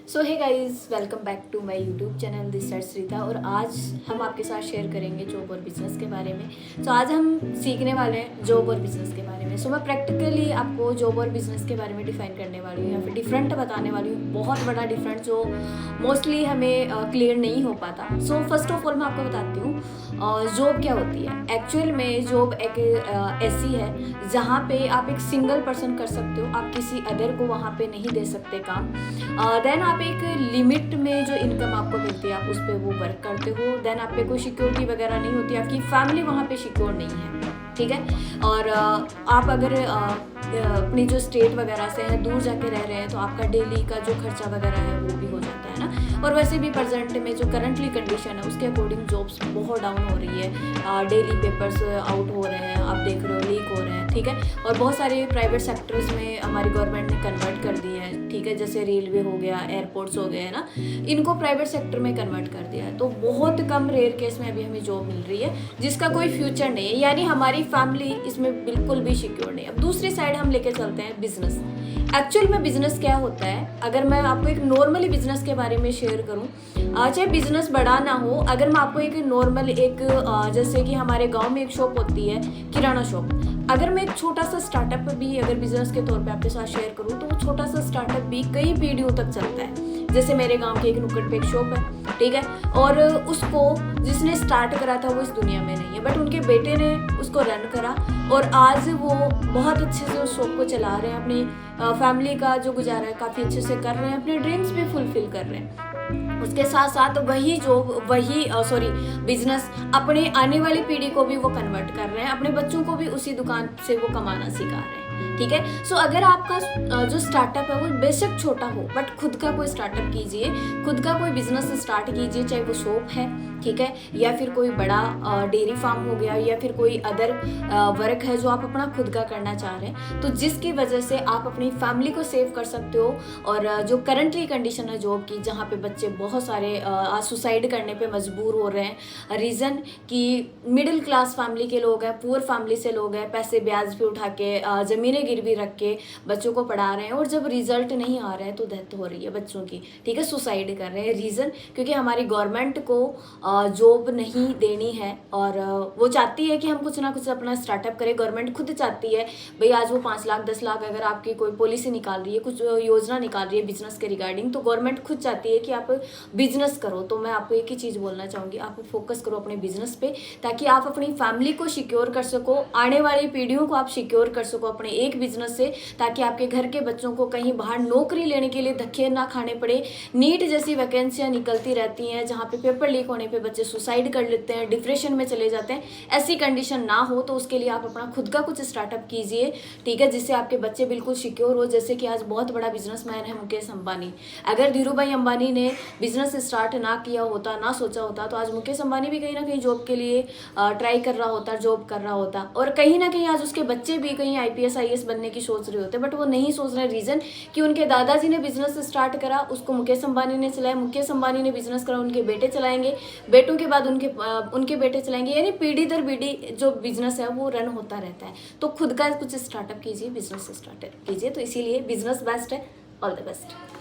So hey guys, welcome back to my YouTube channel this side Shrita. और आज हम आपके साथ शेयर करेंगे जॉब और बिजनेस के बारे में। सो आज हम सीखने वाले हैं जॉब और बिजनेस के बारे में। सो मैं प्रैक्टिकली आपको जॉब और बिजनेस के बारे में डिफाइन करने वाली हूँ या फिर डिफरेंट बताने वाली हूँ, बहुत बड़ा डिफरेंट जो मोस्टली हमें क्लियर नहीं हो पाता। सो फर्स्ट ऑफ ऑल मैं आपको बताती हूँ जॉब क्या होती है। एक्चुअल में जॉब एक ऐसी है जहाँ पे आप एक सिंगल पर्सन कर सकते हो, आप किसी अदर को वहाँ पे नहीं दे सकते काम। देन आप एक लिमिट में जो इनकम आपको मिलती है आप उस पर वो वर्क करते हो। देन आप पे कोई सिक्योरिटी वगैरह नहीं होती, आपकी फैमिली वहाँ पे सिक्योर नहीं है, ठीक है। और आप अगर अपनी जो स्टेट वगैरह से है दूर जाके रह रहे हैं तो आपका डेली का जो खर्चा वगैरह है वो भी हो जाता है ना। और वैसे भी प्रेजेंट में जो करंटली कंडीशन है उसके अकॉर्डिंग जॉब्स बहुत डाउन हो रही है। डेली पेपर्स आउट हो रहे हैं, आप देख रहे हो, लीक हो रहे हैं, ठीक है। और बहुत सारे प्राइवेट सेक्टर्स में हमारी गवर्नमेंट ने कन्वर्ट कर दिए हैं, ठीक है। जैसे रेलवे हो गया, एयरपोर्ट्स हो गए है ना, इनको प्राइवेट सेक्टर में कन्वर्ट कर दिया है। तो बहुत कम रेयर केस में अभी हमें जॉब मिल रही है जिसका कोई फ्यूचर नहीं है, यानी हमारी फैमिली इसमें बिल्कुल भी सिक्योर नहीं है। अब दूसरी साइड हम लेके चलते हैं बिजनेस। एक्चुअल में बिजनेस क्या होता है, अगर मैं आपको एक नॉर्मली बिजनेस के बारे में शेयर करूं, चाहे बिजनेस बड़ा ना हो, अगर मैं आपको एक नॉर्मल जैसे कि हमारे गांव में एक शॉप होती है किराना शॉप, अगर मैं एक छोटा सा स्टार्टअप भी अगर बिजनेस के तौर पे आपके साथ शेयर करूं तो वो छोटा सा स्टार्टअप भी कई पीढ़ियों तक चलता है। जैसे मेरे गांव के एक नुक्कड़ पे एक शॉप है, ठीक है, और उसको जिसने स्टार्ट करा था वो इस दुनिया में नहीं है, बट उनके बेटे ने उसको रन करा और आज वो बहुत अच्छे से उस शॉप को चला रहे हैं, अपनी फैमिली का जो गुजारा है काफ़ी अच्छे से कर रहे हैं, अपने ड्रीम्स भी फुलफिल कर रहे हैं। उसके साथ साथ वही बिजनेस अपने आने वाली पीढ़ी को भी वो कन्वर्ट कर रहे हैं, अपने बच्चों को भी उसी दुकान से वो कमाना सिखा रहे हैं, ठीक है। सो अगर आपका जो स्टार्टअप है वो बेशक छोटा हो, बट खुद का कोई स्टार्टअप कीजिए, खुद का कोई बिजनेस स्टार्ट कीजिए, चाहे वो शॉप है, ठीक है, या फिर कोई बड़ा डेयरी फार्म हो गया, या फिर कोई अदर वर्क है जो आप अपना खुद का करना चाह रहे हैं, तो जिसकी वजह से आप अपनी फैमिली को सेव कर सकते हो। और जो करंटली कंडीशन है जॉब की, जहाँ पे बच्चे बहुत सारे सुसाइड करने पे मजबूर हो रहे हैं, रीज़न कि मिडिल क्लास फैमिली के लोग हैं, पुअर फैमिली से लोग हैं, पैसे ब्याज पे उठा के ज़मीनें गिरवी रख के बच्चों को पढ़ा रहे हैं, और जब रिजल्ट नहीं आ रहा है तो डेथ हो रही है बच्चों की, ठीक है, सुसाइड कर रहे हैं। रीज़न क्योंकि हमारी गवर्नमेंट को जॉब नहीं देनी है, और वो चाहती है कि हम कुछ ना कुछ अपना स्टार्टअप करें। गवर्नमेंट खुद चाहती है भाई, आज वो 5 लाख 10 लाख अगर आपकी कोई पॉलिसी निकाल रही है, कुछ योजना निकाल रही है बिजनेस के रिगार्डिंग, तो गवर्नमेंट खुद चाहती है कि आप बिजनेस करो। तो मैं आपको एक ही चीज़ बोलना चाहूँगी, आप फोकस करो अपने बिजनेस पे, ताकि आप अपनी फैमिली को सिक्योर कर सको, आने वाली पीढ़ियों को आप सिक्योर कर सको अपने एक बिजनेस से, ताकि आपके घर के बच्चों को कहीं बाहर नौकरी लेने के लिए धक्के ना खाने पड़े। नीट जैसी वैकेंसियाँ निकलती रहती हैं जहाँ पे पेपर लीक होने पे बच्चे सुसाइड कर लेते हैं, डिप्रेशन में चले जाते हैं। ऐसी कंडीशन ना हो तो उसके लिए आप अपना खुद का कुछ स्टार्टअप कीजिए, ठीक है, जिससे आपके बच्चे बिल्कुल सिक्योर हो। जैसे कि आज बहुत बड़ा बिजनेसमैन है मुकेश अंबानी, अगर धीरू भाई अंबानी ने बिजनेस स्टार्ट ना किया होता, ना सोचा होता, तो आज मुकेश अंबानी भी कहीं ना कहीं जॉब के लिए ट्राई कर रहा होता, जॉब कर रहा होता, और कहीं ना कहीं आज उसके बच्चे भी कहीं IPS IAS बनने की सोच रहे होते, बट वो नहीं सोच रहे। रीज़न कि उनके दादाजी ने बिजनेस स्टार्ट करा, उसको मुकेश अंबानी ने चलाया, मुकेश अंबानी ने बिजनेस करा, उनके बेटे चलाएंगे, बेटों के बाद उनके बेटे चलाएंगे, यानी पीढ़ी दर पीढ़ी जो बिजनेस है वो रन होता रहता है। तो खुद का कुछ स्टार्टअप कीजिए, बिजनेस स्टार्ट कीजिए। तो इसीलिए बिजनेस बेस्ट है। All the best.